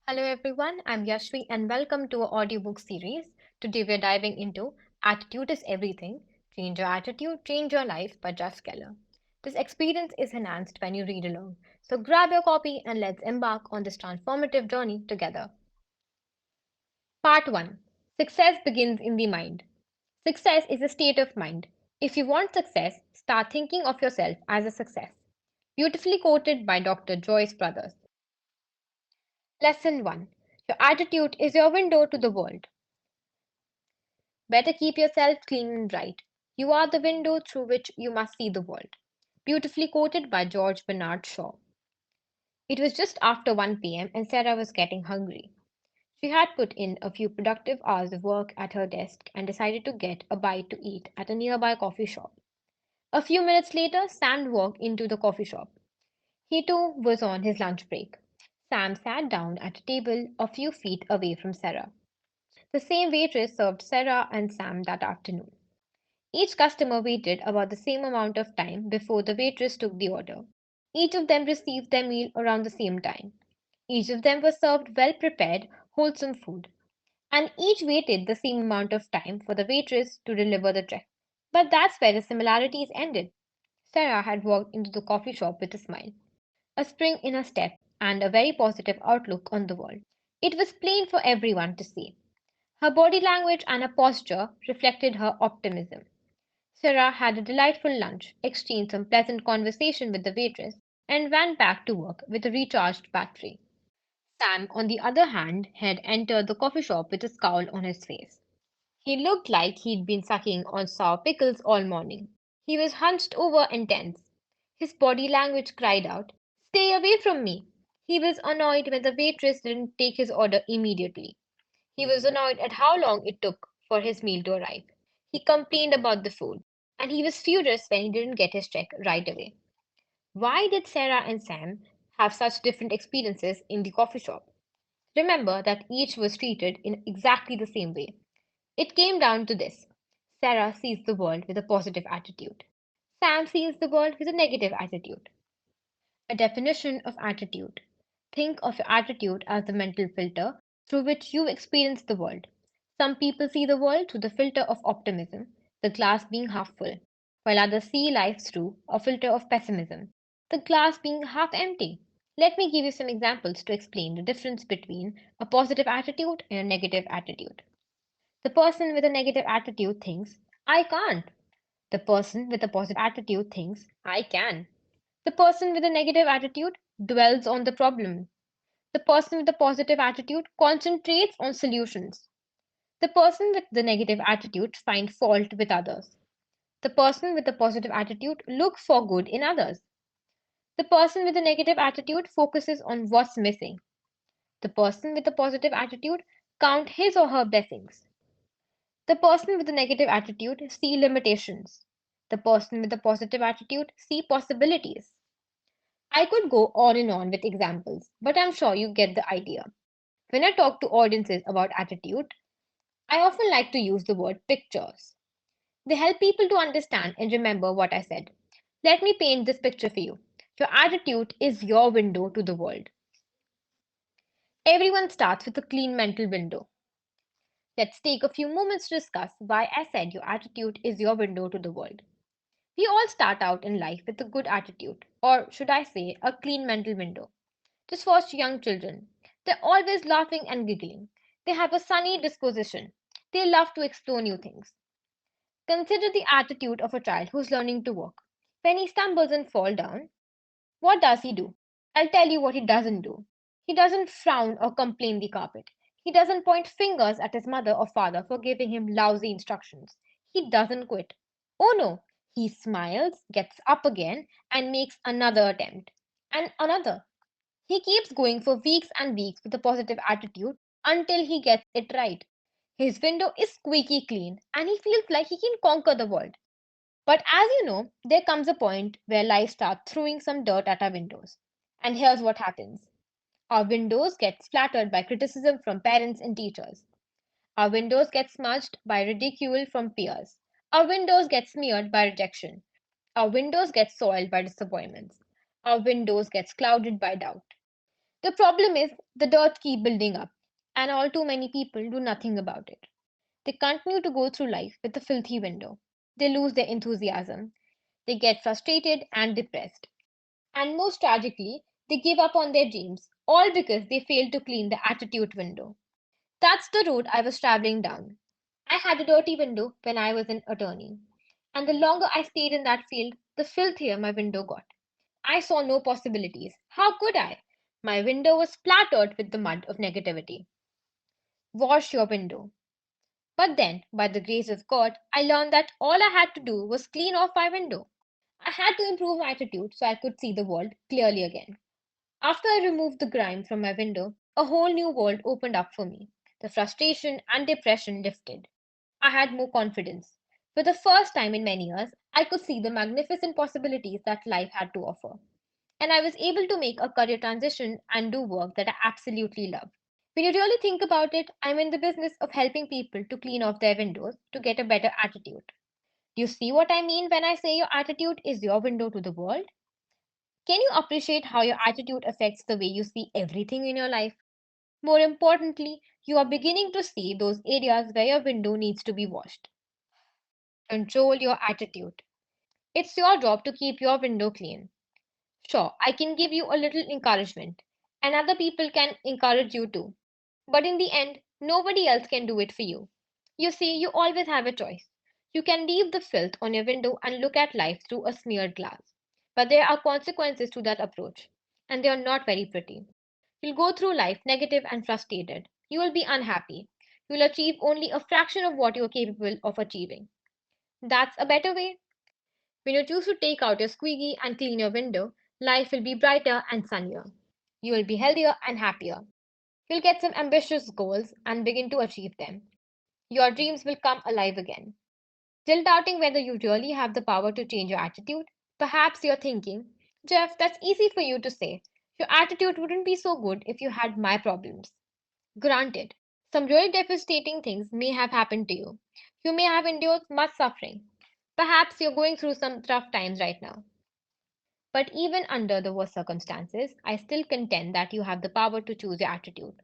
Hello everyone, I'm Yashvi and welcome to our audiobook series. Today we're diving into Attitude is Everything. Change Your Attitude, Change Your Life by Jeff Keller. This experience is enhanced when you read along. So grab your copy and let's embark on this transformative journey together. Part 1. Success begins in the mind. Success is a state of mind. If you want success, start thinking of yourself as a success. Beautifully quoted by Dr. Joyce Brothers. Lesson 1. Your attitude is your window to the world. Better keep yourself clean and bright. You are the window through which you must see the world. Beautifully quoted by George Bernard Shaw. It was just after 1 p.m. and Sarah was getting hungry. She had put in a few productive hours of work at her desk and decided to get a bite to eat at a nearby coffee shop. A few minutes later, Sam walked into the coffee shop. He too was on his lunch break. Sam sat down at a table a few feet away from Sarah. The same waitress served Sarah and Sam that afternoon. Each customer waited about the same amount of time before the waitress took the order. Each of them received their meal around the same time. Each of them was served well prepared, wholesome food. And each waited the same amount of time for the waitress to deliver the tray. But that's where the similarities ended. Sarah had walked into the coffee shop with a smile, a spring in her step, and a very positive outlook on the world. It was plain for everyone to see. Her body language and her posture reflected her optimism. Sarah had a delightful lunch, exchanged some pleasant conversation with the waitress, and went back to work with a recharged battery. Sam, on the other hand, had entered the coffee shop with a scowl on his face. He looked like he'd been sucking on sour pickles all morning. He was hunched over and tense. His body language cried out, "Stay away from me!" He was annoyed when the waitress didn't take his order immediately. He was annoyed at how long it took for his meal to arrive. He complained about the food, and he was furious when he didn't get his check right away. Why did Sarah and Sam have such different experiences in the coffee shop? Remember that each was treated in exactly the same way. It came down to this: Sarah sees the world with a positive attitude, Sam sees the world with a negative attitude. A definition of attitude: think of your attitude as the mental filter through which you experience the world. Some people see the world through the filter of optimism, the glass being half full, while others see life through a filter of pessimism, the glass being half empty. Let me give you some examples to explain the difference between a positive attitude and a negative attitude. The person with a negative attitude thinks, "I can't." The person with a positive attitude thinks, "I can." The person with a negative attitude dwells on the problem. The person with a positive attitude concentrates on solutions. The person with the negative attitude finds fault with others. The person with a positive attitude looks for good in others. The person with a negative attitude focuses on what's missing. The person with a positive attitude counts his or her blessings. The person with a negative attitude sees limitations. The person with a positive attitude sees possibilities. I could go on and on with examples, but I'm sure you get the idea. When I talk to audiences about attitude, I often like to use the word pictures. They help people to understand and remember what I said. Let me paint this picture for you. Your attitude is your window to the world. Everyone starts with a clean mental window. Let's take a few moments to discuss why I said your attitude is your window to the world. We all start out in life with a good attitude, or should I say, a clean mental window. Just watch young children. They're always laughing and giggling. They have a sunny disposition. They love to explore new things. Consider the attitude of a child who's learning to walk. When he stumbles and falls down, what does he do? I'll tell you what he doesn't do. He doesn't frown or complain the carpet. He doesn't point fingers at his mother or father for giving him lousy instructions. He doesn't quit. Oh no, he smiles, gets up again, and makes another attempt. And another. He keeps going for weeks and weeks with a positive attitude until he gets it right. His window is squeaky clean and he feels like he can conquer the world. But as you know, there comes a point where life starts throwing some dirt at our windows. And here's what happens: our windows get splattered by criticism from parents and teachers. Our windows get smudged by ridicule from peers. Our windows get smeared by rejection. Our windows get soiled by disappointments. Our windows get clouded by doubt. The problem is the dirt keeps building up, and all too many people do nothing about it. They continue to go through life with a filthy window. They lose their enthusiasm. They get frustrated and depressed. And most tragically, they give up on their dreams, all because they failed to clean the attitude window. That's the road I was traveling down. I had a dirty window when I was an attorney. And the longer I stayed in that field, the filthier my window got. I saw no possibilities. How could I? My window was splattered with the mud of negativity. Wash your window. But then, by the grace of God, I learned that all I had to do was clean off my window. I had to improve my attitude so I could see the world clearly again. After I removed the grime from my window, a whole new world opened up for me. The frustration and depression lifted. I had more confidence. For the first time in many years, I could see the magnificent possibilities that life had to offer. And I was able to make a career transition and do work that I absolutely love. When you really think about it, I'm in the business of helping people to clean off their windows to get a better attitude. Do you see what I mean when I say your attitude is your window to the world? Can you appreciate how your attitude affects the way you see everything in your life? More importantly, you are beginning to see those areas where your window needs to be washed. Control your attitude. It's your job to keep your window clean. Sure, I can give you a little encouragement, and other people can encourage you too. But in the end, nobody else can do it for you. You see, you always have a choice. You can leave the filth on your window and look at life through a smeared glass. But there are consequences to that approach, and they are not very pretty. You'll go through life negative and frustrated. You will be unhappy. You'll achieve only a fraction of what you're capable of achieving. That's a better way. When you choose to take out your squeegee and clean your window, life will be brighter and sunnier. You will be healthier and happier. You'll get some ambitious goals and begin to achieve them. Your dreams will come alive again. Still doubting whether you really have the power to change your attitude? Perhaps you're thinking, Jeff, that's easy for you to say. Your attitude wouldn't be so good if you had my problems. Granted, some really devastating things may have happened to you. You may have endured much suffering. Perhaps you're going through some tough times right now. But even under the worst circumstances, I still contend that you have the power to choose your attitude.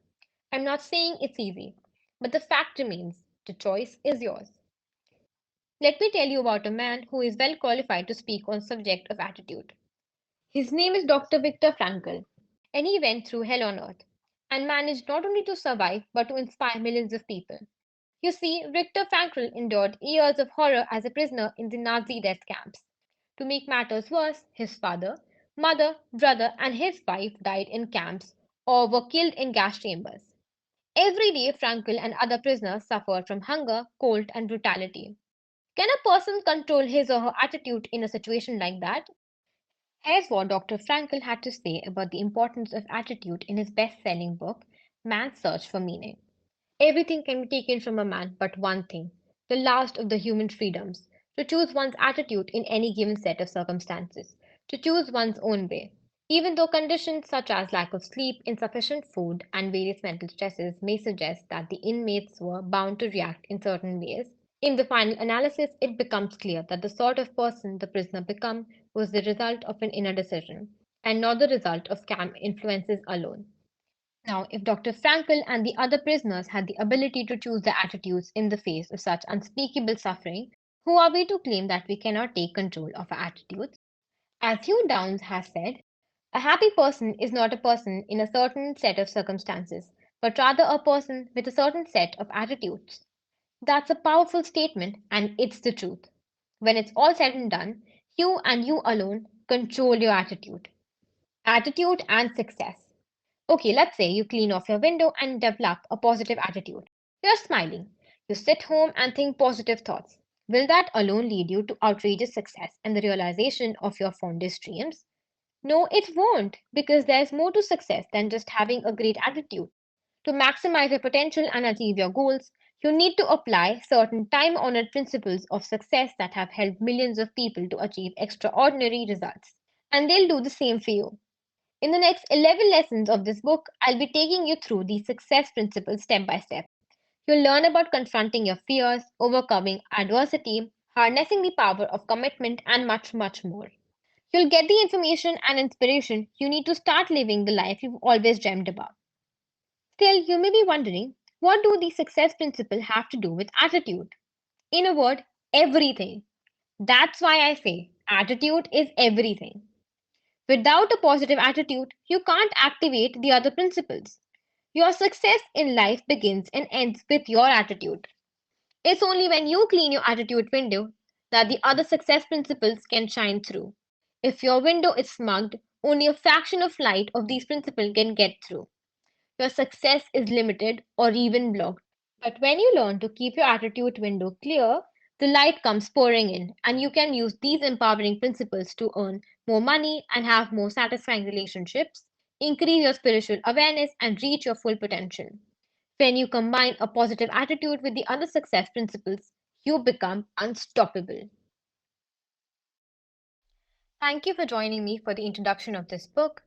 I'm not saying it's easy, but the fact remains the choice is yours. Let me tell you about a man who is well qualified to speak on the subject of attitude. His name is Dr. Viktor Frankl, and he went through hell on earth and managed not only to survive but to inspire millions of people. You see, Viktor Frankl endured years of horror as a prisoner in the Nazi death camps. To make matters worse, his father, mother, brother, and his wife died in camps or were killed in gas chambers. Every day, Frankl and other prisoners suffered from hunger, cold, and brutality. Can a person control his or her attitude in a situation like that? Here's what Dr. Frankl had to say about the importance of attitude in his best selling book, Man's Search for Meaning. Everything can be taken from a man but one thing, the last of the human freedoms, to choose one's attitude in any given set of circumstances, to choose one's own way. Even though conditions such as lack of sleep, insufficient food, and various mental stresses may suggest that the inmates were bound to react in certain ways, in the final analysis it becomes clear that the sort of person the prisoner became was the result of an inner decision, and not the result of camp influences alone. Now, if Dr. Frankel and the other prisoners had the ability to choose their attitudes in the face of such unspeakable suffering, who are we to claim that we cannot take control of our attitudes? As Hugh Downs has said, a happy person is not a person in a certain set of circumstances, but rather a person with a certain set of attitudes. That's a powerful statement, and it's the truth. When it's all said and done, you and you alone control your attitude. Attitude and success. Okay, let's say you clean off your window and develop a positive attitude. You're smiling. You sit home and think positive thoughts. Will that alone lead you to outrageous success and the realization of your fondest dreams? No, it won't, because there's more to success than just having a great attitude. To maximize your potential and achieve your goals, you need to apply certain time honored principles of success that have helped millions of people to achieve extraordinary results. And they'll do the same for you. In the next 11 lessons of this book, I'll be taking you through these success principles step by step. You'll learn about confronting your fears, overcoming adversity, harnessing the power of commitment, and much, much more. You'll get the information and inspiration you need to start living the life you've always dreamed about. Still, you may be wondering, what do these success principles have to do with attitude? In a word, everything. That's why I say attitude is everything. Without a positive attitude, you can't activate the other principles. Your success in life begins and ends with your attitude. It's only when you clean your attitude window that the other success principles can shine through. If your window is smugged, only a fraction of light of these principles can get through. Your success is limited or even blocked. But when you learn to keep your attitude window clear, the light comes pouring in, and you can use these empowering principles to earn more money and have more satisfying relationships, increase your spiritual awareness, and reach your full potential. When you combine a positive attitude with the other success principles, you become unstoppable. Thank you for joining me for the introduction of this book.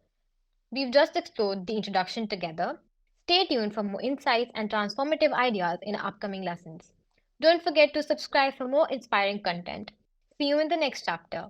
We've just explored the introduction together. Stay tuned for more insights and transformative ideas in our upcoming lessons. Don't forget to subscribe for more inspiring content. See you in the next chapter.